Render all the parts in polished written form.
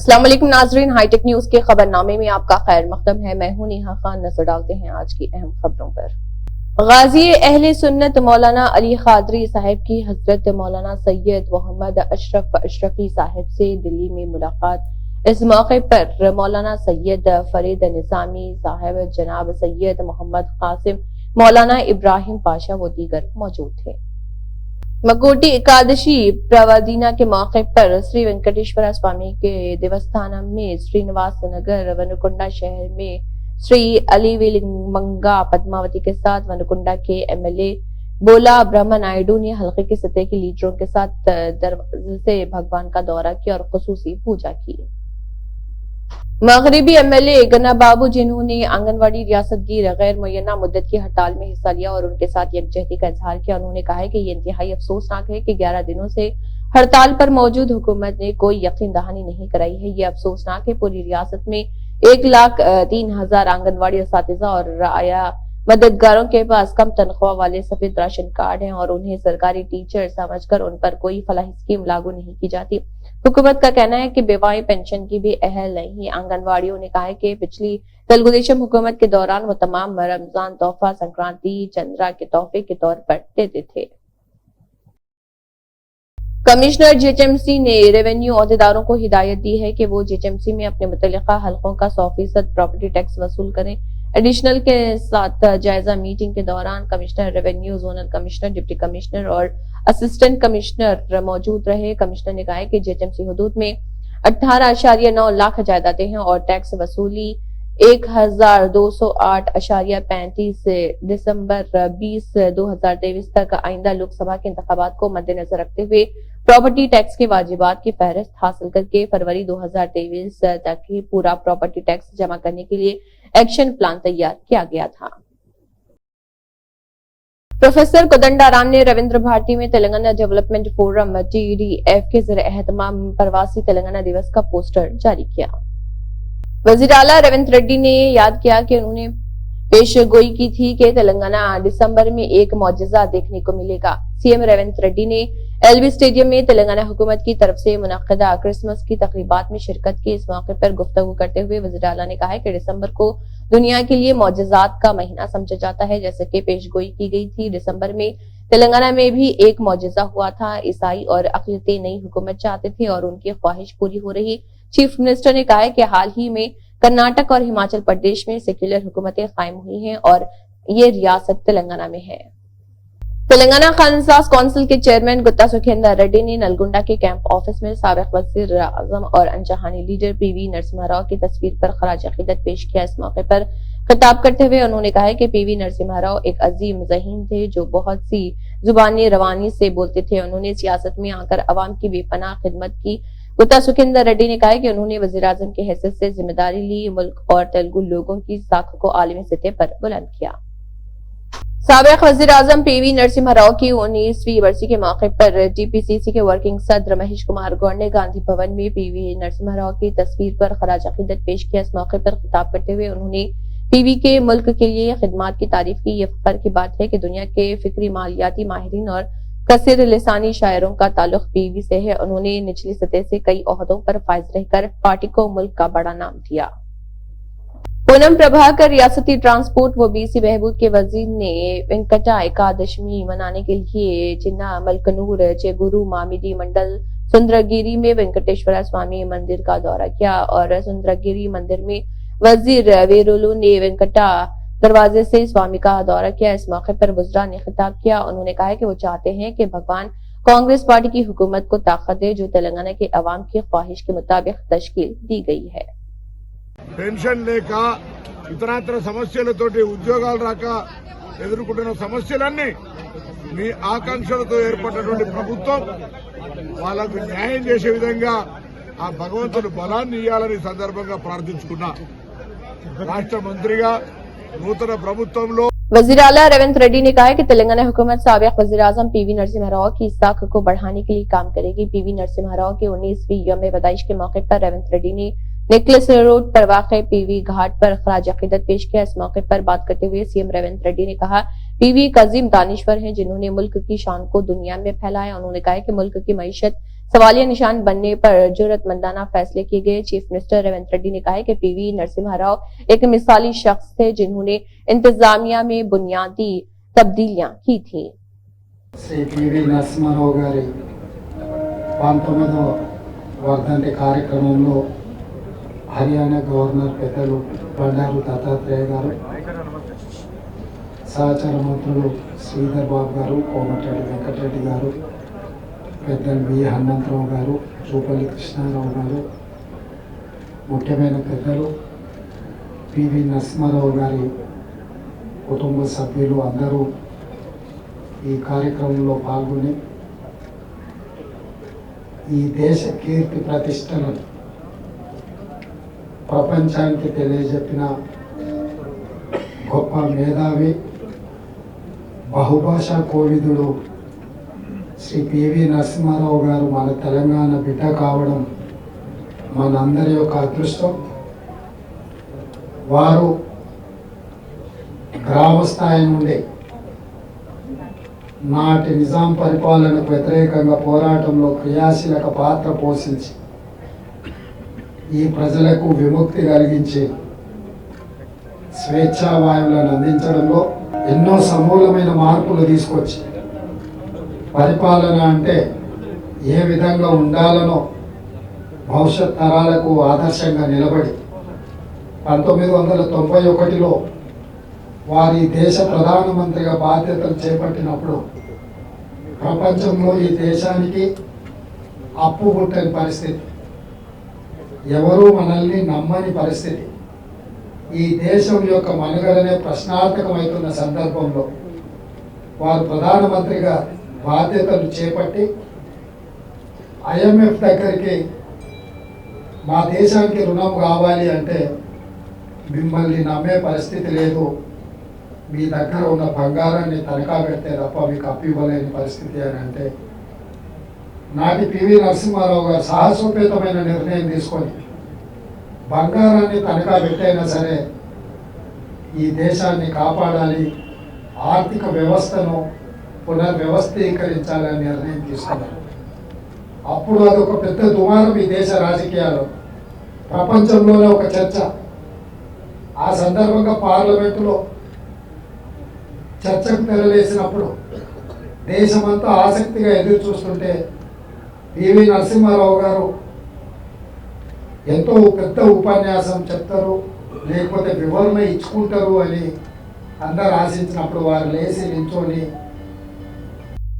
अस्सलाम वालेकुम नाजरीन, हाईटेक न्यूज के खबरनामे में आपका खैर मकदम है। मैं हूं नेहा खान। नजर डालते हैं आज की अहम खबरों पर। गाजी अहले सुन्नत मौलाना अली कादरी साहब की हजरत मौलाना सैयद मोहम्मद अशरफ अशरफी साहब से दिल्ली में मुलाकात। इस मौके पर मौलाना सैयद फरीद निजामी साहब, जनाब सैयद मोहम्मद कासिम, मौलाना इब्राहिम पाशा व दीगर मौजूद थे। मकोटी एकादशी प्रवादीना के मौके पर श्री वेंकटेश्वर स्वामी के देवस्थानम में श्रीनिवास नगर वनुकुंडा शहर में श्री अलीविलिंगमंगा पद्मावती के साथ वनुकुंडा के एमएलए बोला ब्रह्म नायडू ने हल्के के सतह के लीडरों के साथ दरवाजे से भगवान का दौरा किया और खुसूसी पूजा की। मगरबी एमएलए गन्ना बाबू, जिन्होंने आंगनवाड़ी रियासतगीर गैर मुय्यना मुद्दत की हड़ताल में हिस्सा लिया और उनके साथ यकजहती का इजहार किया, उन्होंने कहा है कि ये इंतहाई अफसोसनाक है कि 11 दिनों से हड़ताल पर मौजूद हुकूमत ने कोई यकीन दहानी नहीं कराई है। ये अफसोसनाक है। पूरी रियासत में 1,03,000 आंगनवाड़ी असातिज़ा और आया मददगारों के पास कम तनख्वाह वाले सफेद राशन कार्ड हैं और उन्हें सरकारी टीचर समझकर उन पर कोई फलाही स्कीम लागू नहीं की जाती। हुकूमत का कहना है कि बेवाएं पेंशन की भी अहल नहीं। आंगनवाड़ियों ने कहा है कि पिछली तेलुगुदेशम हुकूमत के दौरान वो तमाम रमजान तोहफा, संक्रांति, चंद्रा के तोहफे के तौर पर देते थे। कमिश्नर जेएचएमसी ने रेवेन्यू अहदेदारों को हिदायत दी है कि वो जेएचएमसी में अपने मुतल्लिका हलकों का 100% प्रॉपर्टी टैक्स वसूल करें। एडिशनल के साथ जायजा मीटिंग के दौरान commissioner revenue, zonal commissioner, deputy commissioner और असिस्टेंट कमिश्नर मौजूद रहे। कमिश्नर ने कहा है कि जेएचएमसी हुदूद में 18.9 लाख जायदादें हैं और टैक्स वसूली 1208.35 से दिसंबर 20, 2023 तक आइंदा लोकसभा के इंतखाबात को मद्देनजर रखते हुए प्रॉपर्टी टैक्स के वाजिबात की फहरिस्त हासिल करके फरवरी 2023 तक ही पूरा प्रॉपर्टी टैक्स जमा करने के लिए एक्शन प्लान तैयार किया गया था। प्रोफेसर कोदंडाराम ने रविंद्र भारती में तेलंगाना डेवलपमेंट फोरम TDF के ज़रिए एहतमाम प्रवासी तेलंगाना दिवस का पोस्टर जारी किया। वजीर आला रेवंत रेड्डी ने याद किया कि उन्होंने पेशगोई की थी कि तेलंगाना दिसंबर में एक मौजज़ा देखने को मिलेगा। सीएम रेवंत रेड्डी ने एलबी स्टेडियम में तेलंगाना हुकूमत की तरफ से मुनक्किदा क्रिसमस की तकरीबात में शिरकत की। इस मौके पर गुफ्तगू करते हुए वज़ीर आला ने कहा कि दिसंबर को दुनिया के लिए मौजज़ात का महीना समझा जाता है, जैसे कि पेशगोई की गई थी। दिसंबर में तेलंगाना में भी एक मौजज़ा हुआ था। ईसाई और अक़लियतें नई हुकूमत चाहते थे और उनकी ख्वाहिश पूरी हो रही। चीफ मिनिस्टर ने कहा कि हाल ही में कर्नाटक और हिमाचल प्रदेश में सेक्युलर हुकूमतें कायम हुई हैं और ये रियासत तेलंगाना में है। तेलंगाना खानसास काउंसिल के चेयरमैन गुत्ता सुखेंदर रेड्डी ने नलगुंडा के कैंप ऑफिस में साबिक वज़ीर आज़म और अनचाहानी लीडर PV नरसिम्हा राव की तस्वीर पर खराज अकीदत पेश किया। इस मौके पर खिताब करते हुए उन्होंने कहा कि PV नरसिम्हा राव एक अजीम ज़हीन थे जो बहुत सी जुबानी रवानी से बोलते थे। उन्होंने सियासत में आकर अवाम की बेपनाह खिदमत की। गुत्ता सुखेंदर रेड्डी ने कहा कि उन्होंने वज़ीर आज़म की हैसियत से जिम्मेदारी ली, मुल्क और तेलुगु लोगों की साख को आलमी सतह पर बुलंद किया। साबिक वज़ीर आज़म PV नरसिम्हा राव की 19वीं बरसी के मौके पर TPCC के वर्किंग सदर महेश कुमार गौड़ ने गांधी भवन में PV नरसिम्हा राव की तस्वीर पर खराज अकीदत पेश किया। इस मौके पर खिताब करते हुए उन्होंने PV के मुल्क के लिए खिदमात की तारीफ की। ये फख्र की बात है कि दुनिया के फिक्री मालियाती माहिरीन और कसीर लिसानी शायरों का ताल्लुक PV से है। उन्होंने निचली सतह से कई ओहदों पर फाइज रहकर पार्टी को मुल्क का बड़ा नाम दिया। पूनम प्रभाकर रियासती ट्रांसपोर्ट व BC बहबूद के वजीर ने वेंकटा एकादशी मनाने के लिए चिन्ना मलकनूर चेगुरु मामिडी मंडल सुंदरगिरी में वेंकटेश्वर स्वामी मंदिर का दौरा किया और सुंदरगिरी मंदिर में वजीर वेरुलू ने वेंकटा दरवाजे से स्वामी का दौरा किया। इस मौके पर वज़रा ने खिताब किया। उन्होंने कहा कि वो चाहते हैं कि भगवान कांग्रेस पार्टी की हुकूमत को ताकत दे जो तेलंगाना के अवाम की ख्वाहिश के मुताबिक तश्कील दी गई है। పెన్షన్ లేక ఇతరత్ర సమస్యలతోటి ఉద్యోగాలు రాక ఎదుర్కొంటున్న సమస్యలన్నీ మీ ఆకాంక్షలతో ఏర్పడినటువంటి ప్రభుత్వం వాళ్ళకు న్యాయం చేసే విధంగా ఆ భగవంతుడు బలాన్ని ఇవ్వాలని సందర్భంగా ప్రార్థించుకున్నా। రాష్ట్ర మంత్రిగా నూతన ప్రభుత్వంలో वज़ीर आला रेवंत रेड्डी ने कहा है कि तेलंगाना हुकूमत साबिक वज़ीर आज़म PV नरसिम्हा राव की साख को बढ़ाने के लिए काम करेगी। PV नरसिम्हा राव की 19वीं यौम पैदाइश के मौके पर रेवंत रेड्डी ने नेकलेस रोड पर वाक़े PV घाट पर खराज अकीदत पेश किया। इस मौके पर बात करते हुए सीएम रेवंत रेड्डी ने कहा PV एक अजीम दानिश्वर हैं जिन्होंने मुल्क की शान को दुनिया में फैलाया। उन्होंने कहा कि मुल्क की मईशत सवालिया निशान बनने पर जरूरतमंदाना फैसले किए गए। चीफ मिनिस्टर रेवंत रेड्डी ने कहा है कि पीवी नरसिम्हा राव एक मिसाली शख्स थे जिन्होंने इंतजामिया में बुनियादी तब्दीलियां की थी। श्री पीवी नरसिम्हाराव गारी 19వ వర్ధంతి కార్యక్రమంలో హర్యానా గవర్నర్ పెద్దలు బండారు దత్తాత్రేయ గారు, సహచర మంత్రులు శ్రీధర్ బాబు గారు, కోమటిరెడ్డి వెంకటరెడ్డి గారు, పెద్దలు వి హనుమంతరావు గారు, చూపల్లి కృష్ణారావు గారు, ముఖ్యమైన పెద్దలు పివి నరసింహారావు గారి కుటుంబ సభ్యులు అందరూ ఈ కార్యక్రమంలో పాల్గొని ఈ దేశ కీర్తి ప్రతిష్టలను ప్రపంచానికి తెలియజెప్పిన గొప్ప మేధావి, బహుభాషా కోవిదుడు శ్రీ పివి నరసింహారావు గారు మన తెలంగాణ బిడ్డ కావడం మనందరి యొక్క అదృష్టం. వారు గ్రామ స్థాయి నుండి నాటి నిజాం పరిపాలనకు వ్యతిరేకంగా పోరాటంలో క్రియాశీలక పాత్ర పోషించి ఈ ప్రజలకు విముక్తి కలిగించి స్వేచ్ఛా వాయువులను అందించడంలో ఎన్నో సమూలమైన మార్పులు తీసుకొచ్చి పరిపాలన అంటే ఏ విధంగా ఉండాలనో భవిష్యత్ తరాలకు ఆదర్శంగా నిలబడి 1991లో వారి దేశ ప్రధానమంత్రిగా బాధ్యతలు చేపట్టినప్పుడు ప్రపంచంలో ఈ దేశానికి అప్పు పుట్టని పరిస్థితి, ఎవరూ మనల్ని నమ్మని పరిస్థితి, ఈ దేశం యొక్క మనుగడనే ప్రశ్నార్థకమవుతున్న సందర్భంలో వారు ప్రధానమంత్రిగా బాధ్యతలు చేపట్టి IMF దగ్గరికి మా దేశానికి రుణం కావాలి అంటే మిమ్మల్ని నమ్మే పరిస్థితి లేదు, మీ దగ్గర ఉన్న బంగారాన్ని తనఖా పెడితే తప్ప మీకు అప్పు ఇవ్వలేని పరిస్థితి అని అంటే నాటి పివి నరసింహారావు గారు సాహసోపేతమైన నిర్ణయం తీసుకొని బంగారాన్ని తనఖా పెట్టైనా సరే ఈ దేశాన్ని కాపాడాలి, ఆర్థిక వ్యవస్థను పునర్వ్యవస్థీకరించాలని నిర్ణయం తీసుకున్నారు. అప్పుడు అదొక పెద్ద దుమారం ఈ దేశ రాజకీయాల్లో, ప్రపంచంలోనే ఒక చర్చ. ఆ సందర్భంగా పార్లమెంటులో చర్చకు తెరలేసినప్పుడు దేశమంతా ఆసక్తిగా ఎదురు చూస్తుంటే పివి నరసింహారావు గారు ఎంతో పెద్ద ఉపన్యాసం చెప్తారు, లేకపోతే వివరణ ఇచ్చుకుంటారు అని అందరు ఆశించినప్పుడు వారు లేచి నించొని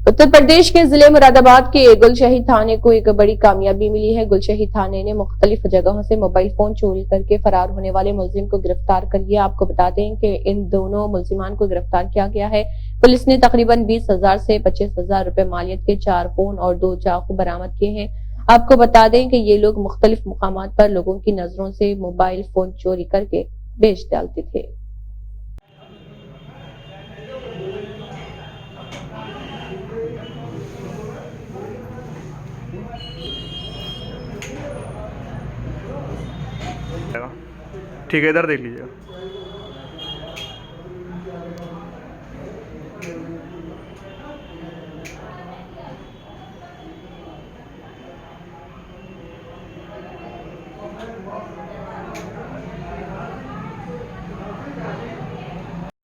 उत्तर प्रदेश के जिले मुरादाबाद के गुलशही थाने को एक बड़ी कामयाबी मिली है। गुलशही थाने ने मुख्तलिफ जगहों से मोबाइल फोन चोरी करके फरार होने वाले मुलजिम को गिरफ्तार कर लिया। आपको बताते हैं कि इन दोनों मुलजिमान को गिरफ्तार किया गया है। पुलिस ने तकरीबन 20,000 से 25,000 रुपए मालियत के 4 फोन और 2 चाकू बरामद किए हैं। आपको बता दें कि ये लोग मुख्तलिफ मुकामात पर लोगों की नजरों से मोबाइल फोन चोरी करके बेच डालते थे। ठीक है, इधर देख लीजिएगा।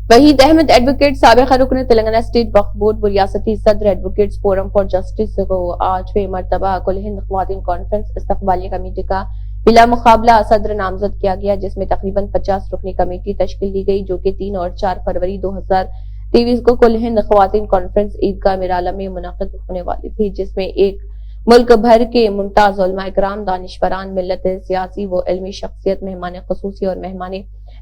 वहीद अहमद एडवोकेट साबिक़ रुकन तेलंगाना स्टेट वक्फ बोर्ड व रियासती सदर एडवोकेट्स फोरम फॉर जस्टिस को 8वें मरतबा कुल हिंद ख्वातीन कॉन्फ्रेंस इस्तक़बालिया कमेटी का बिला मुकाबला सदर नामजद किया गया, जिसमें तकरीबन 50 रुकनी कमेटी तश्कील दी गई, जो कि 3 और 4 फरवरी 2023 को कुल हिंद ख्वातीन कॉन्फ्रेंस ईदगाह मिराला में मुनक़िद होने वाली थी, जिसमें एक मुल्क भर के मुमताज उलमा इकराम, दानिशवरान, मिल्लत, सियासी व इल्मी शख्सियत मेहमान ख़ुसूसी और मेहमान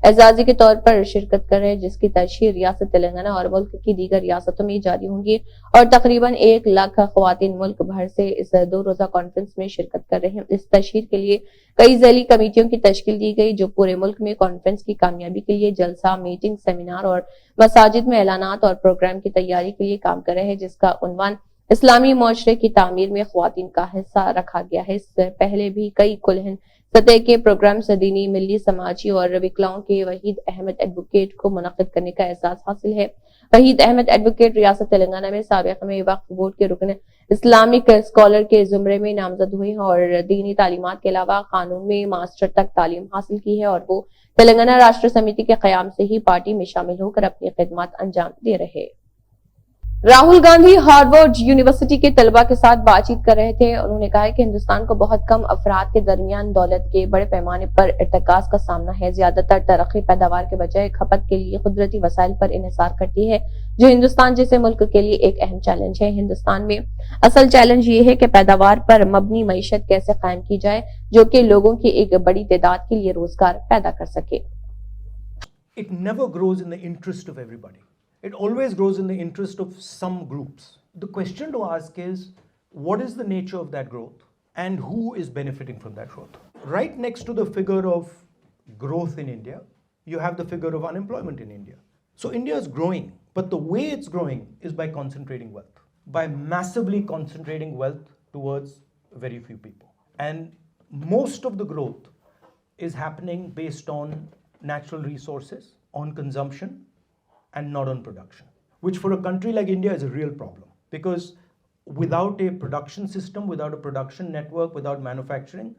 एजाजी के तौर पर शिरकत कर रहे हैं, जिसकी तशहीर रियासत तेलंगाना और मुल्क की दीगर रियासतों में जारी होंगी और तकरीबन 1 लाख ख्वातीन मुल्क भर से इस 2 रोजा कॉन्फ्रेंस में शिरकत कर रहे हैं। इस तशहीर के लिए कई ज़ैली कमेटियों की तश्कील दी गई, जो पूरे मुल्क में कॉन्फ्रेंस की कामयाबी के लिए जलसा, मीटिंग, सेमिनार और मसाजिद में ऐलानात और प्रोग्राम की तैयारी के लिए काम कर रहे हैं, जिसका उन्वान इस्लामी मुआशरे की तामीर में ख्वातीन का हिस्सा रखा गया है। इससे पहले भी कई कुल सतह के प्रोग्राम दीनी, मिली, समाजी और विकलाओं के वहीद अहमद एडवोकेट को मुनक़िद करने का एहसास हासिल है। वहीद अहमद एडवोकेट रियासत तेलंगाना में साबिक़ में वक्फ बोर्ड के रुकन इस्लामिक स्कॉलर के जुमरे में नामजद हुए हैं और दीनी तालीमात के अलावा कानून में मास्टर तक तालीम हासिल की है और वो तेलंगाना राष्ट्र समिति के क़याम से ही पार्टी में शामिल होकर अपनी खिदमत अंजाम दे रहे। राहुल गांधी हार्वर्ड यूनिवर्सिटी के तलबा के साथ बातचीत कर रहे थे। उन्होंने कहा कि हिंदुस्तान को बहुत कम अफराद के दरमियान दौलत के बड़े पैमाने पर इर्तिकाज का सामना है। ज्यादातर तरक्की पैदावार के बजाय खपत के लिए कुदरती वसाइल पर इन्हिसार करती है, जो हिंदुस्तान जैसे मुल्क के लिए एक अहम चैलेंज है। हिंदुस्तान में असल चैलेंज ये है कि पैदावार पर मबनी मईशत कैसे कायम की जाए जो कि लोगों की एक बड़ी तादाद के लिए रोजगार पैदा कर सके। It never grows in the interest of everybody. It always grows in the interest of some groups. The question to ask is, what is the nature of that growth and who is benefiting from that growth? Right next to the figure of growth in India, you have the figure of unemployment in India. So India is growing, but the way it's growing is by concentrating wealth, by massively concentrating wealth towards very few people. And most of the growth is happening based on natural resources, on consumption, and not on production, which for a country like India is a real problem, because without a production system, without a production network, without manufacturing,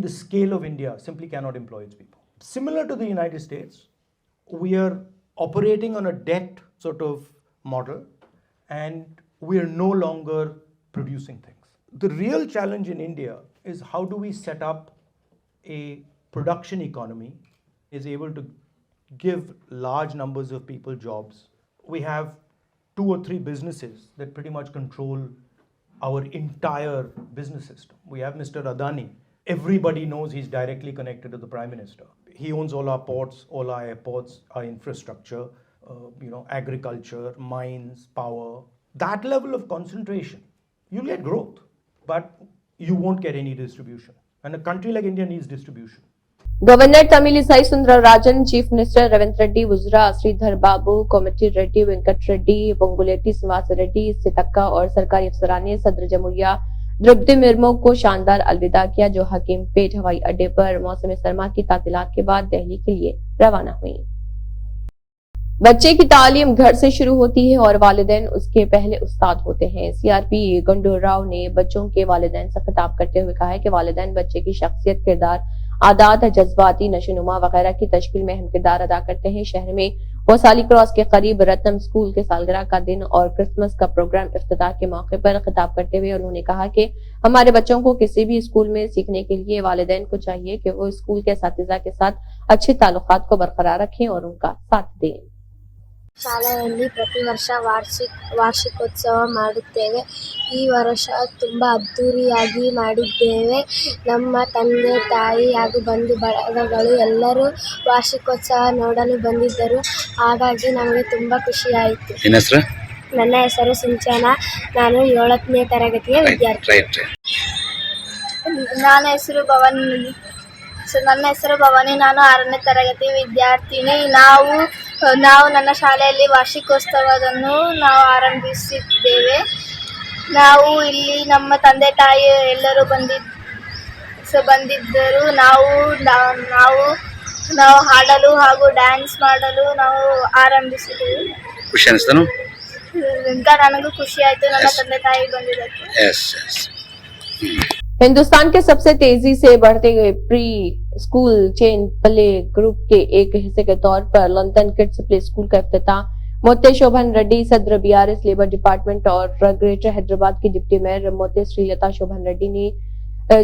the scale of India simply cannot employ its people. Similar to the United States, we are operating on a debt sort of model, and we are no longer producing things. The real challenge in India is how do we set up a production economy is able to give large numbers of people jobs. We have 2 or 3 businesses that pretty much control our entire business system. We have Mr. Adani. Everybody knows he's directly connected to the Prime Minister. He owns all our ports, all our airports, our infrastructure, agriculture, mines, power. That level of concentration, you'll get growth, but you won't get any distribution. And a country like India needs distribution. Governor Tamilisai Soundararajan, chief minister Revanth Reddy, वुजरा श्रीधर बाबू, कोमटी रेड्डी, वेंकट रेड्डी, पोंगुलेटी श्रीनिवास रेड्डी, सितक्का और सरकारी अफसरान ने सदर जमहूरिया द्रौपदी मुर्मू को शानदार अलविदा किया, जो हकीम पेट हवाई अड्डे पर मौसम सरमा की तातीलात के बाद दिल्ली के लिए रवाना हुई। बच्चे की तालीम घर से शुरू होती है और वालिदैन उसके पहले उस्ताद होते हैं। सीआरपी गुंडूराव ने बच्चों के वालिदैन से खिताब करते हुए कहा है कि वालिदैन बच्चे की शख्सियत, किरदार, आदात, जज्बाती नशोनुमा वगैरह की तश्कील में अहम किरदार अदा करते हैं। शहर में वसाली क्रॉस के करीब रत्नम स्कूल के सालगिरह का दिन और क्रिसमस का प्रोग्राम इफ्तिताह के मौके पर खिताब करते हुए उन्होंने कहा कि हमारे बच्चों को किसी भी स्कूल में सीखने के लिए वालिदैन को चाहिए कि वो स्कूल के असातिज़ा के साथ अच्छे ताल्लुकात को बरकरार रखें और उनका साथ दें। ಶಾಲೆಯಲ್ಲಿ ಪ್ರತಿ ವರ್ಷ ವಾರ್ಷಿಕೋತ್ಸವ ಮಾಡುತ್ತೇವೆ। ಈ ವರ್ಷ ತುಂಬ ಅದ್ಧೂರಿಯಾಗಿ ಮಾಡಿದ್ದೇವೆ। ನಮ್ಮ ತಂದೆ ತಾಯಿ ಹಾಗೂ ಬಂಧು ಬಳಗಗಳು ಎಲ್ಲರೂ ವಾರ್ಷಿಕೋತ್ಸವ ನೋಡಲು ಬಂದಿದ್ದರು, ಹಾಗಾಗಿ ನಮಗೆ ತುಂಬ ಖುಷಿಯಾಯಿತು। ನನ್ನ ಹೆಸರು ಸಿಂಚನ, ನಾನು 7ನೇ ತರಗತಿಯ ವಿದ್ಯಾರ್ಥಿ। ನನ್ನ ಹೆಸರು ಭವಾನಿ, ನಾನು 6ನೇ ತರಗತಿ ವಿದ್ಯಾರ್ಥಿನಿ। ನಾವು ನನ್ನ ಶಾಲೆಯಲ್ಲಿ ವಾರ್ಷಿಕೋತ್ಸವವನ್ನು ಆರಂಭಿಸಿದ್ದೇವೆ। ನಾವು ಇಲ್ಲಿ ನಮ್ಮ ತಂದೆ ತಾಯಿ ಎಲ್ಲರೂ ಬಂದಿದ್ದರು। ನಾವು ಹಾಡಲು ಹಾಗೂ ಡ್ಯಾನ್ಸ್ ಮಾಡಲು ನಾವು ಆರಂಭಿಸಿದೆವು। ಖುಷಿ ಅನಿಸ್ತಾನು? ನನಗೂ ಖುಷಿ ಆಯಿತು ನನ್ನ ತಂದೆ ತಾಯಿ ಬಂದಿದ್ದಕ್ಕೆ। हिंदुस्तान के सबसे तेजी से बढ़ते हुए pre school chain play group के एक हिस्से के तौर पर लंदन किड्स प्ले स्कूल का इफ्तिताह मोते शोभन रेड्डी, सदर बीआरएस लेबर डिपार्टमेंट और ग्रेटर हैदराबाद की डिप्टी मेयर मोते श्रीलता शोभन रेड्डी ने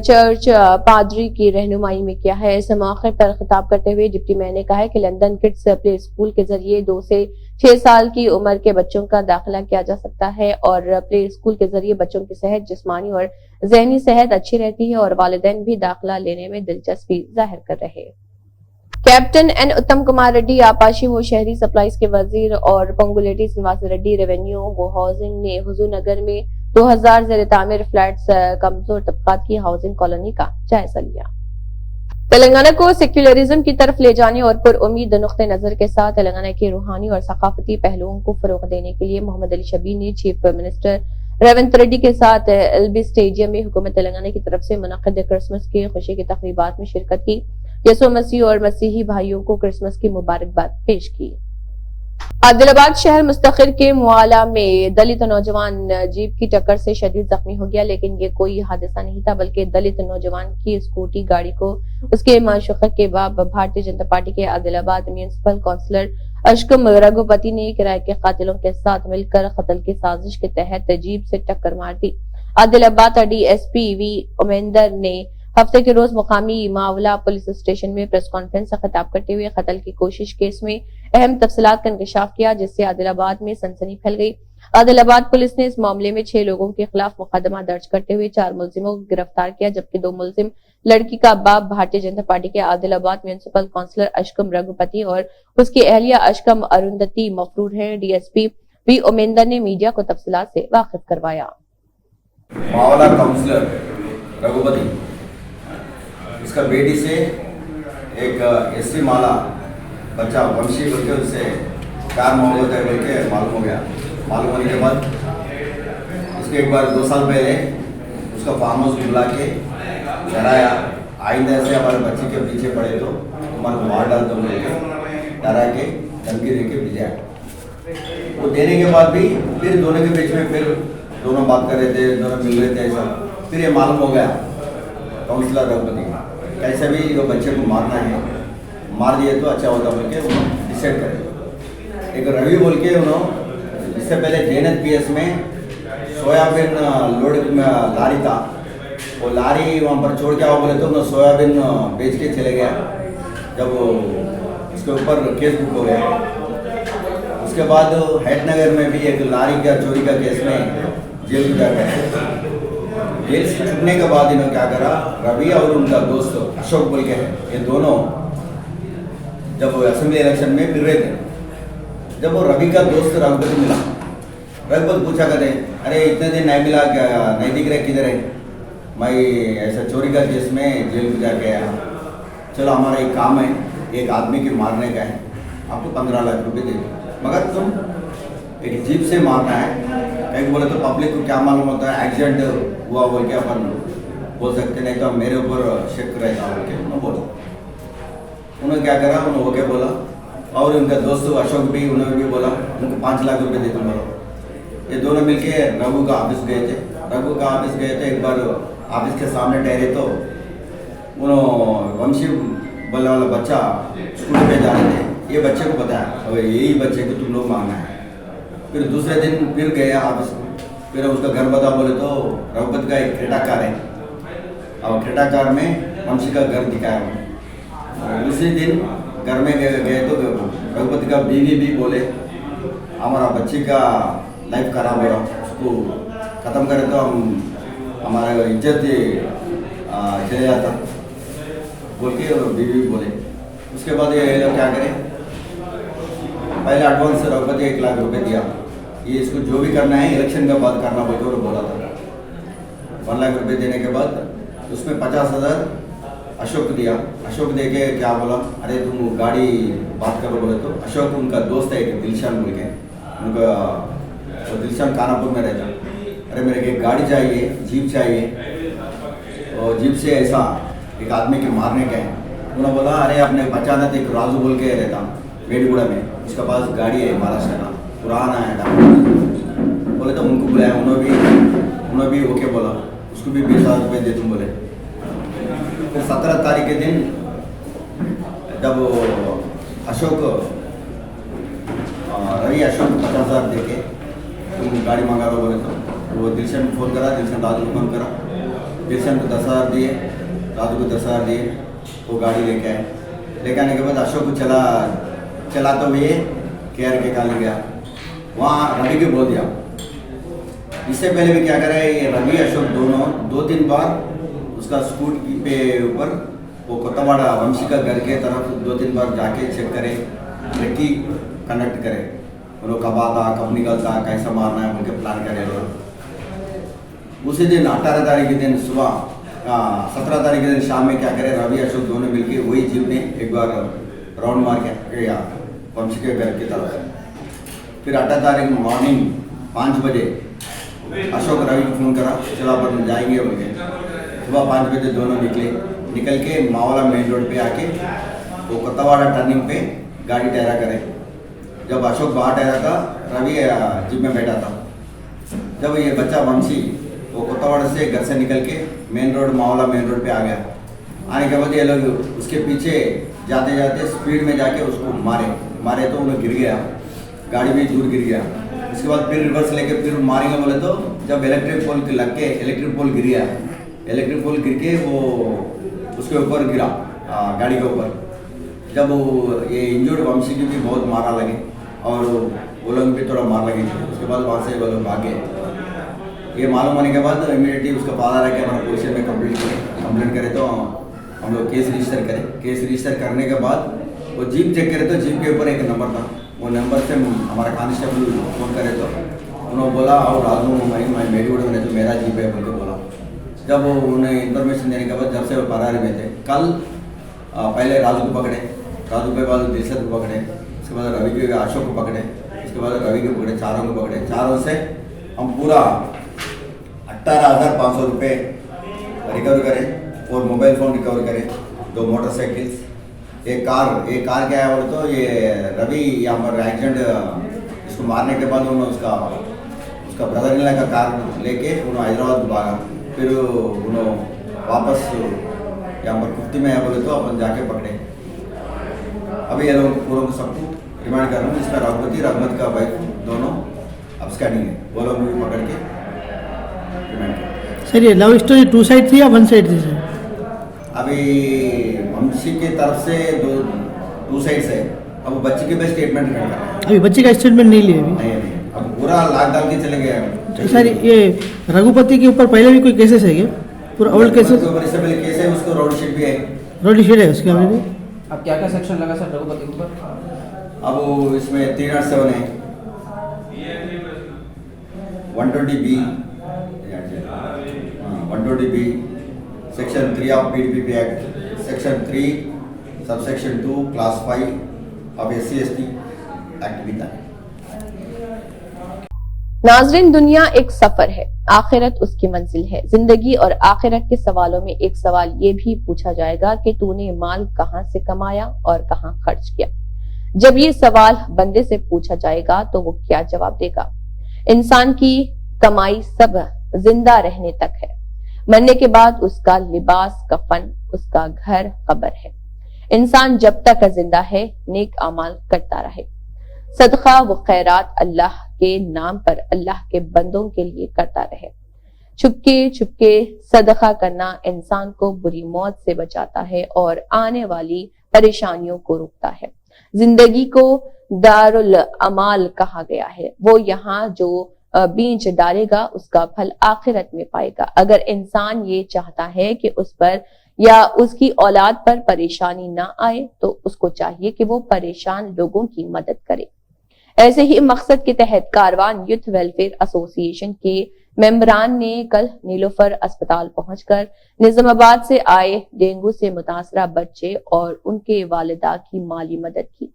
चर्च पादरी की रहनुमाई में किया है। इस मौके पर खिताब करते हुए डिप्टी मेयर ने कहा है कि लंदन किड्स प्ले स्कूल के जरिए 2 से 6 साल की उम्र के बच्चों का दाखिला किया जा सकता है और प्ले स्कूल के जरिए बच्चों की सेहत, जिस्मानी और ज़हनी सेहत अच्छी रहती है और वालिदैन भी दाखिला लेने में दिलचस्पी जाहिर कर रहे। कैप्टन एन उत्तम कुमार रेड्डी, आपाशी व शहरी सप्लाईज के वजीर और पोंगुलेटी श्रीनिवास रेड्डी, रेवेन्यू व हाउसिंग ने हुजूर नगर में 2000 ज़ेर तामीर फ्लैट्स कमजोर तबकात की हाउसिंग कॉलोनी का जायजा लिया। तेलंगाना को सेक्युलरिज्म की तरफ ले जाने और पर उम्मीद नुक्ते नजर के साथ तेलंगाना के रूहानी और सकाफती पहलुओं को फरोग देने के लिए मोहम्मद अली शबीर ने चीफ मिनिस्टर रेवंत रेड्डी के साथ एलबी स्टेडियम में हुकूमत तेलंगाना की तरफ से मुनक्किद क्रिसमस की खुशी की तकरीबात में शिरकत की। यसु मसीह और मसीही भाइयों को क्रिसमस की मुबारकबाद पेश की। आदिलाबाद शहर मुस्तखिर के मुआला में दलित नौजवान जीप की टक्कर से शदीद जख्मी हो गया, लेकिन ये कोई हादसा नहीं था बल्कि दलित नौजवान की स्कूटी गाड़ी को उसके माशूक़त के बाद भारतीय जनता पार्टी के आदिलाबाद म्यूनिसिपल काउंसिलर अशकम रघुपति ने किराए के कातिलों के साथ मिलकर कत्ल की साजिश के तहत जीप से टक्कर मार दी। आदिलाबाद डीएसपी वी उमेंदर ने हफ्ते के रोज मुकामी मावला पुलिस स्टेशन में प्रेस कॉन्फ्रेंस से खिताब करते हुए कत्ल की कोशिश केस में अहम तफसीलात का इंकशाफ किया, जिससे आदिलाबाद में सनसनी फैल गई। आदिलाबाद पुलिस ने इस मामले में 6 लोगों के खिलाफ मुकदमा दर्ज करते हुए 4 मुलजिमों को गिरफ्तार किया, जबकि 2 मुलजिम लड़की का बाप भारतीय जनता पार्टी के आदिलाबाद म्यूनिसिपल काउंसिलर अशकम रघुपति और उसकी अहलिया अशकम अरुंधति मफरूर हैं। डीएसपी वी उमेंदर ने मीडिया को तफसीलात से वाकिफ करवाया। मावला काउंसिलर रघुपति, इसका बेटी से एक एससी माला बच्चा वंशी बोल के उससे प्यार मोहब्बत है बोल के मालूम हो गया। मालूम होने के बाद इसके एक बार 2 साल पहले उसका फार्म हाउस बुला के डराया, आइंदा से हमारे बच्चे के पीछे पड़े तो तुम्हारे को मार डाल दो बोल के डरा के धमकी दे के भेजा। वो देने के बाद भी फिर दोनों के बीच में फिर दोनों बात कर रहे थे, दोनों मिल रहे थे ऐसा। फिर ये मालूम हो गया काउंसिलर रघुपति कैसे भी वो बच्चे को मारना है, मार दिए तो अच्छा होता बोल के उन्होंने डिसाइड करे। एक रवि बोल के उन्होंने इससे पहले जैनत पीएस में सोयाबीन लोड लारी था, वो लारी वहाँ पर छोड़ के आओ बोले तो उन्होंने सोयाबीन बेच के चले गया। जब उसके ऊपर केस बुक हो गया, उसके बाद हैदनगर में भी एक लारी का चोरी का केस में जेल में जा गया। जेल से छूटने के बाद इन्होंने क्या करा, रवि और उनका दोस्त अशोक बोल के ये दोनों जब असेंबली इलेक्शन में मिल रहे थे, जब वो रवि का दोस्त रघुपति मिला, रघुपति पूछा करते अरे इतने दिन नहीं मिला क्या, नहीं दिख रहे किधर है? मैं ऐसा चोरी का केस में जेल में जाके आया, चलो हमारा एक काम है, एक आदमी के मारने का है, आपको 15 लाख रुपये दे दो, मगर तुम एक जीप से मारना है। एक बोले तो पब्लिक को क्या मालूम होता है एक्सीडेंट हुआ बोल के अपन बोल सकते, नहीं तो मेरे ऊपर शक रहता बोल के उन्होंने बोला। उन्होंने क्या करा, उन्होंने ओके बोला और उनका दोस्त अशोक भी उन्होंने भी बोला उनको 5 लाख रुपये दे दो बोलो। ये दोनों मिलके रघु का ऑफिस गए थे। रघु का ऑफिस गए थे, एक बार ऑफिस के सामने ठहरे तो उन्होंने वंशी बोलने वाला बच्चा स्कूल पे जा रहे थे, ये बच्चे को बताया और यही बच्चे को तुम लोग मांगना है। फिर दूसरे दिन फिर गया ऑफिस में, फिर उसका घर बता बोले तो रघुपति का एक क्रेटा कार है और क्रेटा कार में वंशी का घर दिखाया। उसी दिन घर में गए तो रघुपति का बीवी भी बोले हमारा बच्चे का लाइफ खराब हो रहा, उसको ख़त्म करें तो हम हमारा इज्जत चले जाता बोल के बीवी बोले। उसके बाद ये लोग क्या करें, पहले एडवांस रघुपति 1 लाख रुपए दिया, ये इसको जो भी करना है इलेक्शन के बाद करना बोल के बोला था। 1 लाख रुपए देने के बाद उसमें 50,000 अशोक को दिया। अशोक दे के क्या बोला, अरे तुम गाड़ी बात करो बोले तो अशोक उनका दोस्त है एक दिलशान बोल के, उनका तो दिलशान कानापुर में रहता, अरे मेरे को एक गाड़ी चाहिए, जीप चाहिए और जीप से ऐसा एक आदमी के मारने का है। उन्होंने बोला अरे अपने बचाना तो एक राजू बोल के रहता वेडगुड़ा में, उसके पास गाड़ी है महाराष्ट्र का पुराना है बोले तो उनको बुलाया, उन्होंने भी ओके बोला, उसको भी 20,000 रुपये दे तुम बोले। फिर 17 तारीख के दिन जब अशोक रवि अशोक 50,000 दे के तुम गाड़ी मंगा लो बोले तो वो दिलशन को फ़ोन करा, दिलशन राजू को फ़ोन करा, दिलशन को 10,000 दिए, राजू को 10,000 दिए, वो गाड़ी लेके आए। लेके आने के बाद अशोक को चलाते हुए केआर के काली गया, वहाँ रवि को बोल दिया। इससे पहले भी क्या करा है, ये रवि अशोक दोनों 2-3 बार उसका स्कूटी पे ऊपर वो कोतवाड़ा वंशी का घर के तरफ 2-3 बार जाके चेक करे, लड़की कनेक्ट करे, वो कब आता कब निकलता कैसा मारना है उनके प्लान करे। उसी दिन 18 तारीख के दिन सुबह 17 तारीख के दिन शाम में क्या करे, रवि अशोक दोनों मिलके वही जीप में एक बार राउंड मार के या वंशी के घर की तरफ। फिर 18 तारीख मॉर्निंग 5 बजे अशोक रवि को फ़ोन करा, चलो अपन जाएंगे बोल के। सुबह 5 बजे दोनों निकल के मावला मेन रोड पे आके वो कोतवाड़ा टर्निंग पे गाड़ी ठहरा करे। जब अशोक बाहर ठहरा था, रवि जीप में बैठा था। जब ये बच्चा वंशी वो कोतवाड़ से घर से निकल के main road Mavala main road पे आ गया। आने के बाद ये लोग उसके पीछे जाते जाते स्पीड में जाके उसको मारे तो वो गिर गया, गाड़ी भी दूर गिर गया। इसके बाद फिर रिवर्स लेके फिर मारेंगे बोले तो जब इलेक्ट्रिक पोल लग के इलेक्ट्रिक पोल गिर गया, इलेक्ट्रिक पोल गिर के वो उसके ऊपर गिरा, गाड़ी के ऊपर। जब वो ये इंजर्ड वंशी की भी बहुत मारा लगे और वो लोग भी थोड़ा मार लगे। उसके बाद वहाँ से वो लोग भागे। ये मालूम होने के बाद इमीडिएटली उसका फादर आके हमारा पुलिस में कंप्लेंट करे तो हम लोग केस रजिस्टर करें। केस रजिस्टर करने के बाद वो जीप चेक करे तो जीप के ऊपर एक नंबर था। वो नंबर से हमारा कांस्टेबल फ़ोन करे तो उन्होंने बोला और राजू मैं मेरी उड़ में तो मेरा जीप है बोल के बोला। जब उन्हें इन्फॉर्मेशन देने के बाद जब से वो फरार में थे, कल पहले राजू को पकड़े, राजू के बाद दिलशद को पकड़े, उसके बाद रवि के अशोक को पकड़े, उसके बाद रवि को पकड़े, चारों को पकड़े। चारों से हम पूरा 18,500 रुपये रिकवर करें और मोबाइल फ़ोन रिकवर करें, 2 मोटरसाइकिल्स, एक कार क्या है बोले तो ये रवि यहाँ पर एक्सीडेंट इसको मारने के बाद उन्होंने उसका ब्रदर इन का कार लेके उन्होंने हैदराबाद भागा। फिर उन्होंने वापस यहाँ पर कुफ्ती में है बोले तो अपन जाके पकड़े। अभी ये लोग पूरों को सबको रिमांड कर रहा हूँ। इसमें रघुमत का वाइफ दोनों अब्सकैंडिंग है, वो लोग भी पकड़ के रिमांड कर। सर ये लव स्टोरी 2 साइड थी या 1 साइड थी सर? अभी वंशी की तरफ से 2 साइड से, अब बच्ची के भी स्टेटमेंट करना है। अभी बच्चे का स्टेटमेंट नहीं लिया अभी? नहीं, अब पूरा लाख डाल के चले गए। सर ये रघुपति के ऊपर पहले भी कोई केसेस है क्या? पूरा ओल्ड केसेस? इससे पहले केस है, उसको रोड शीट भी है। रोड शीट है उसके अभी भी? अब क्या क्या सेक्शन लगा सर रघुपति के ऊपर? अब वो इसमें 307 है, 120B, 120B, section 3 of PDPP act, section 3 subsection 2 class 5 of SC/ST act भी था। नाजरीन, दुनिया एक सफर है, आखिरत उसकी मंजिल है। जिंदगी और आखिरत के सवालों में एक सवाल ये भी पूछा जाएगा कि तूने माल कहां से कमाया और कहां खर्च किया। जब ये सवाल बंदे से पूछा जाएगा तो वो क्या जवाब देगा? इंसान की कमाई सब जिंदा रहने तक है, मरने के बाद उसका लिबास कफन, उसका घर कब्र है। इंसान जब तक जिंदा है नेक अमाल करता रहे, सदका व खैरात अल्लाह के नाम पर अल्लाह के बंदों के लिए करता रहे। छुपके छुपके सदका करना इंसान को बुरी मौत से बचाता है और आने वाली परेशानियों को रोकता है। जिंदगी को दारुल अमाल कहा गया है। वो यहाँ जो बीज डालेगा उसका फल आखिरत में पाएगा। अगर इंसान ये चाहता है कि उस पर या उसकी औलाद पर परेशानी ना आए तो उसको चाहिए कि वो परेशान लोगों की मदद करे। ऐसे ही मकसद के तहत कारवान यूथ वेलफेयर एसोसिएशन के मेंबरान ने कल नीलोफर अस्पताल पहुंचकर निजामाबाद से आए डेंगू से मुतासरा बच्चे और उनके वालिदा की माली मदद की।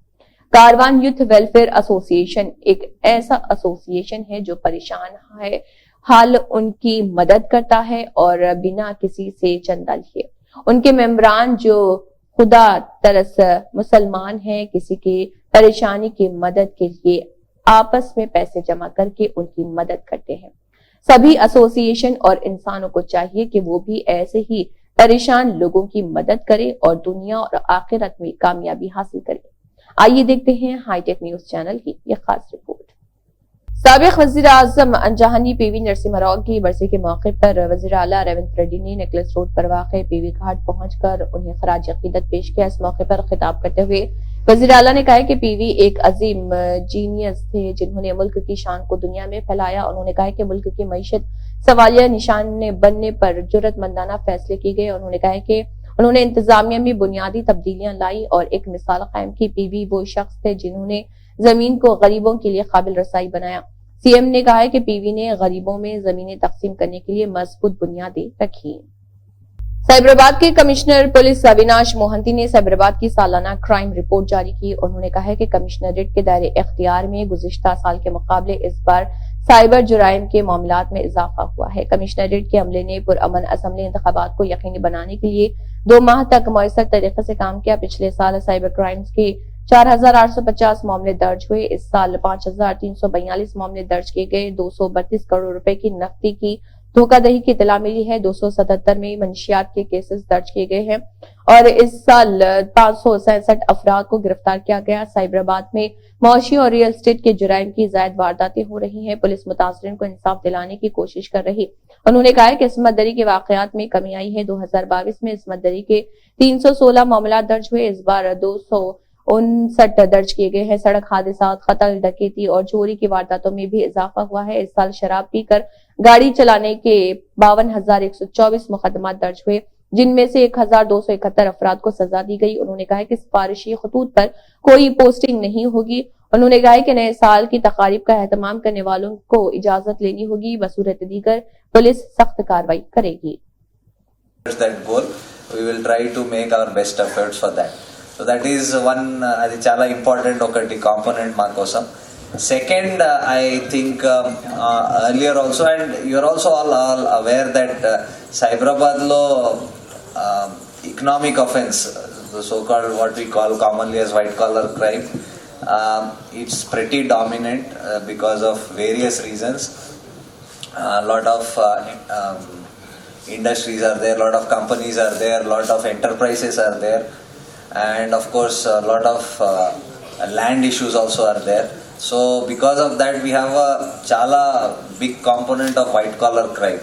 कारवान यूथ वेलफेयर एसोसिएशन एक ऐसा एसोसिएशन है जो परेशान है हाल उनकी मदद करता है और बिना किसी से चंदा लिए। उनके मेंबरान जो खुदा तरस मुसलमान हैं, किसी की परेशानी की मदद के लिए आपस में पैसे जमा करके उनकी मदद करते हैं। सभी एसोसिएशन और इंसानों को चाहिए कि वो भी ऐसे ही परेशान लोगों की मदद करे और दुनिया और आखिरत में कामयाबी हासिल करे। आइए देखते हैं हाईटेक न्यूज चैनल की यह खास रिपोर्ट। साबिक वजीर आजम अंजहानी पीवी नरसिम्हा राव की बरसी के मौके पर वजीर आला रेवंत रेड्डी ने नेकलेस रोड पर वाक़ पीवी घाट पहुंचकर उन्हें खराज अकीदत पेश किया। इस मौके पर खिताब करते हुए वजीर आला ने कहा कि पीवी एक अजीम जीनियस थे जिन्होंने मुल्क की शान को दुनिया में फैलाया। उन्होंने कहा कि मुल्क की मईशत सवालिया निशान बनने पर जुर्रतमंदाना फैसले किए गए। उन्होंने कहा कि उन्होंने इंतजामिया में बुनियादी तब्दीलियां लाई और एक मिसाल कायम की। पीवी वो शख्स थे जिन्होंने जमीन को गरीबों के लिए काबिल रसाई बनाया। सीएम ने कहा है कि पीवी ने गरीबों में जमीनें तकसीम करने के लिए मजबूत बुनियादें रखी। साइबराबाद के कमिश्नर पुलिस अविनाश मोहंती ने साइबराबाद की सालाना क्राइम रिपोर्ट जारी की। उन्होंने कहा है कि कमिश्नरेट के दायरे इख्तियार में गुज़िश्ता साल के मुकाबले इस बार साइबर जुराइम के मामलात में इजाफा हुआ है। कमिश्नरेट के अमले ने पुरअमन असम्बली इंतखाबात को यकीनी बनाने के लिए 2 माह तक मुयस्सर तरीके से काम किया। पिछले साल साइबर क्राइम्स के 4,850 मामले दर्ज हुए। इस साल 5,342 मामले दर्ज किए गए। 232 करोड़ रुपए की नकदी की धोखाधड़ी की इतला मिली है। 277 में मंशियात के केसेस दर्ज किए गए हैं और इस साल 567 अफराद को गिरफ्तार किया गया। साइबराबाद में मौशी और रियल एस्टेट के जुराइम की जायद वारदातें हो रही हैं। पुलिस मुतासरीन को इंसाफ दिलाने की कोशिश कर रही। उन्होंने कहा है कि इस्मतदरी के वाकयात में कमी आई है। 2022 में इस्मतदरी के 316 मामला दर्ज हुए। इस बार 259 दर्ज किए गए हैं। सड़क हादसा, कत्ल, डकैती और चोरी की वारदातों में भी इजाफा हुआ है। इस साल शराब पीकर गाड़ी चलाने के 52,124 मुकदमा दर्ज हुए, जिनमें से 1,271 अफराद को सजा दी गई। उन्होंने कहा कि सिफारिशी खतूत पर कोई पोस्टिंग नहीं होगी। उन्होंने कहा कि नए साल की तकारीब का एहतमाम करने वालों को इजाजत लेनी होगी। बसूरत दीगर पुलिस सख्त कार्रवाई करेगी। That goal, we will try to make our best efforts for that. So that is one అది చాలా ఇంపార్టెంట్ ఒకటి కాంపోనెంట్ మా కోసం. Second, I think earlier also, and you are also all aware that Cyberabad lo economic offense, the so-called what we call commonly as white collar crime, it's pretty dominant because of various reasons. A lot of industries are there, lot of companies are there, lot of enterprises are there, and of course a lot of land issues also are there. So because of that we have a chala big component of white collar crime,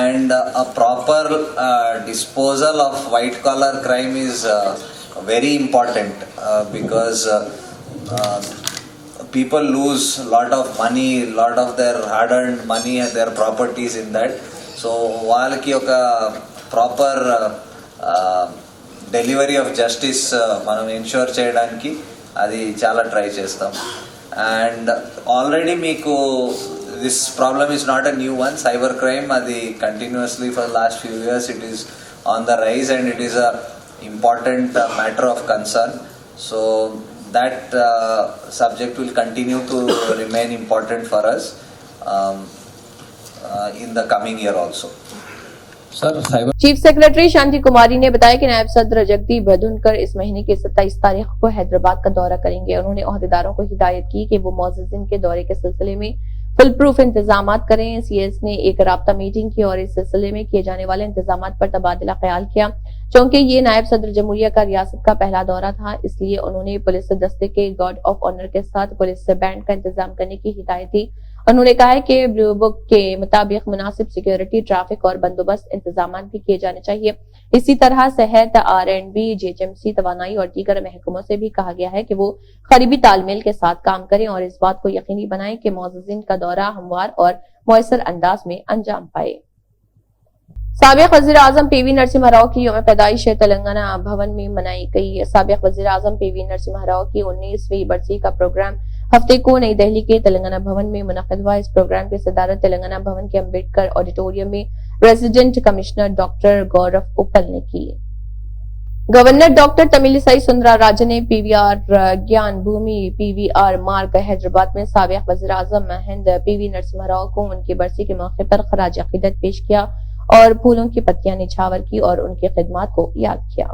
and a proper disposal of white collar crime is very important because people lose a lot of money, lot of their hard earned money and their properties in that. So వాళ్ళకి ఒక proper delivery of justice మనం ensure చేయడానికి అది చాలా try చేస్తాం. And already మీకు this problem is not a new one. Cyber crime అది continuously for last few years it is on the rise and it is a important matter of concern. So that subject will continue to remain important for us in the coming year also. Chief secretary Shanti Kumari ने बताया कि नायब सदर जगदीप बधुनकर इस महीने की 27 तारीख को हैदराबाद का दौरा करेंगे। उन्होंने ओहदेदारों को हिदायत की कि वो मुअज्जिज़ीन के दौरे के सिलसिले में फुल प्रूफ इंतजाम करें। सीएस ने एक राब्ता मीटिंग की और इस सिलसिले में किए जाने वाले इंतजाम पर तबादला ख्याल किया। चूंकि ये नायब सदर जमहूरिया का रियासत का पहला दौरा था, इसलिए उन्होंने पुलिस दस्ते के गार्ड ऑफ ऑनर के साथ पुलिस बैंड का इंतजाम करने की हिदायत दी। उन्होंने कहा है कि ब्लू बुक के मुताबिक मुनासिब सिक्योरिटी, ट्रैफिक और बंदोबस्त इंतजाम भी किए जाने चाहिए। इसी तरह सेहत, R&B, JHMC, तवानाई और दीगर महकमों से भी कहा गया है कि वो करीबी तालमेल के साथ काम करें और इस बात को यकीनी बनाएं कि मुअज्जिज़ीन का दौरा हमवार और मुयस्सर अंदाज में अंजाम पाए। साबिक वज़ीर आज़म PV नरसिम्हा राव की यौम पैदाइश तेलंगाना भवन में मनाई गई। साबिक वज़ीर आज़म PV नरसिम्हा राव की 19वीं बरसी का प्रोग्राम हफ्ते को नई दिल्ली के तेलंगाना भवन में मुनक़िद हुआ। इस प्रोग्राम की सदारत तेलंगाना भवन के अम्बेडकर ऑडिटोरियम में रेजिडेंट कमिश्नर डॉक्टर गौरव उपल ने की। गवर्नर डॉक्टर तमिलिसाई सुंदरराजन ने PVR ज्ञान भूमि PVR मार्ग हैदराबाद में साबिक वज़ीर आज़म हिंद PV नरसिम्हा राव को उनकी बरसी के मौके पर खराज अक़ीदत पेश किया और फूलों की पत्तियां निछावर की और उनकी खिदमत को याद किया।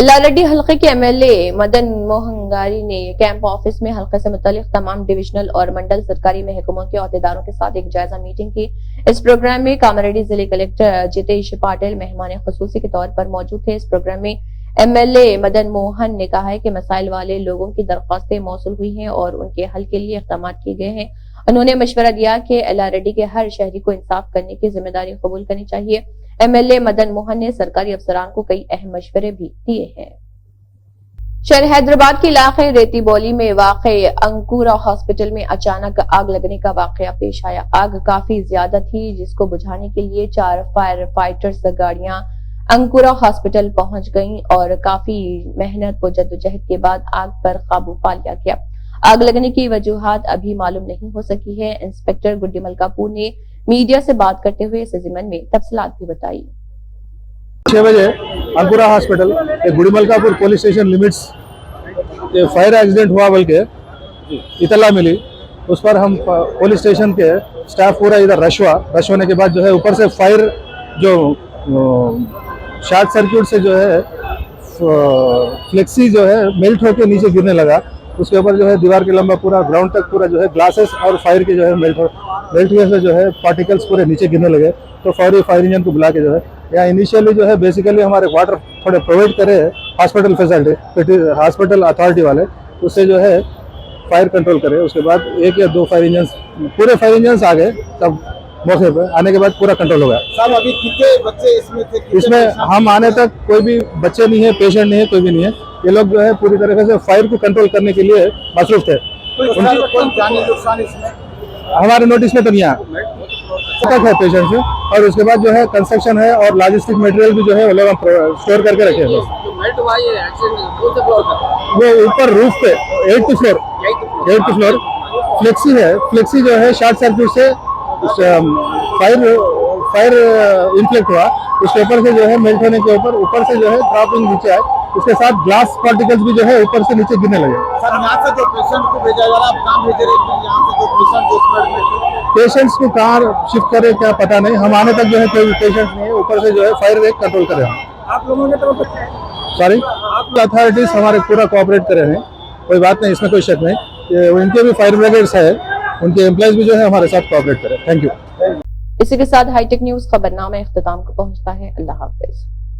लालडी हल्के के MLA मदन मोहंगारी ने कैंप ऑफिस में हल्के से मुतालिक तमाम डिविजनल और मंडल सरकारी महकमों के अहदेदारों के साथ एक जायजा मीटिंग की। इस प्रोग्राम में कामारेड्डी जिले कलेक्टर जितेश पाटिल मेहमान खुसूसी के तौर पर मौजूद थे। इस प्रोग्राम में MLA मदन मोहन ने कहा है कि मसाइल वाले लोगों की दरख्वास्तें मौसूल हुई हैं और उनके हल के लिए इक़दाम किए गए हैं। उन्होंने मशवरा दिया कि LRD के हर शहरी को इंसाफ करने की जिम्मेदारी कबूल करनी चाहिए। MLA मदन मोहन ने सरकारी अफसरान को कई अहम मशवरे भी दिए हैं। शहर हैदराबाद के इलाके रेती बोली में वाक़े अंकुरा हॉस्पिटल में अचानक आग लगने का वाकया पेश आया। आग काफी ज्यादा थी, जिसको बुझाने के लिए 4 फायर फाइटर्स गाड़ियां अंकुरा हॉस्पिटल पहुंच गईं और काफी मेहनत व जद्दोजहद के बाद आग पर काबू पा लिया गया। आग लगने की वजूहात अभी मालूम नहीं हो सकी है। इंस्पेक्टर गुड्डी मलकापुर ने मीडिया से बात करते हुए इस ज़िमन में तफसीलात भी बताई। 6 बजे Ankura hospital Gudi Malkapur police station limits fire accident हुआ बोल के इतला मिली। उस पर हम पुलिस स्टेशन के स्टाफ पूरा इधर रश होने के बाद जो है ऊपर से फायर जो शॉर्ट सर्किट से जो है फ्लेक्सी जो है मेल्ट होकर नीचे गिरने लगा। उसके ऊपर जो है दीवार के लंबा पूरा ग्राउंड तक पूरा जो है ग्लासेस और फायर के जो है मेल्ट हुए से जो है पार्टिकल्स पूरे नीचे गिरने लगे। तो फौरी फायर इंजन को बुला के जो है यहाँ इनिशियली जो है बेसिकली हमारे वाटर थोड़े प्रोवाइड करे हॉस्पिटल फैसिलिटी हॉस्पिटल अथॉरिटी वाले, उससे जो है फायर कंट्रोल करे। उसके बाद 1 या 2 फायर इंजन पूरे फायर इंजन आ गए, तब मौके पर आने के बाद पूरा कंट्रोल हो गया। साहब अभी कितने बच्चे इसमें थे? इसमें हम आने तक कोई भी बच्चे नहीं है, पेशेंट नहीं है, कोई भी नहीं है। ये लोग जो है पूरी तरीके से फायर को कंट्रोल करने के लिए मसरूफ थे। कोई जानी नुकसान इसमें हमारे नोटिस में तो नहीं आया तक है पेशेंट से। और उसके बाद जो है कंस्ट्रक्शन है और लॉजिस्टिक मटेरियल भी जो है वो लोग हम स्टोर करके रखे हैं। वो ऊपर रूफ पे 8th फ्लोर फ्लेक्सी है। फ्लेक्सी जो है शॉर्ट सर्किट से फायर इन्फ्लेक्ट हुआ, उसके ऊपर से जो है मेल्ट होने के ऊपर से जो है ड्रॉपिंग नीचे आए, उसके साथ ग्लास पार्टिकल्स भी जो है ऊपर से नीचे गिरने लगे। सर यहाँ से जो पेशेंट को भेजा जा रहा है, आप कहाँ भेज रहे हैं? यहाँ से जो पेशेंट उस बेड में थे, पेशेंट्स को कहाँ शिफ्ट करे क्या पता नहीं। हम आने तक जो है कोई पेशेंट नहीं है, ऊपर से जो है फायर रेट कंट्रोल करे हम। आप लोगों ने तरफ सॉरी, अथॉरिटीज हमारे पूरा कोऑपरेट करे हैं, कोई बात नहीं, इसमें कोई शक नहीं। उनके भी फायर ब्रिगेड्स है, उनके एम्प्लॉयज भी जो है हमारे साथ कोऑपरेट करें। Thank you. इसी के साथ हाईटेक न्यूज खबरनामा इख्तिताम को पहुंचता है। अल्लाह हाफिज।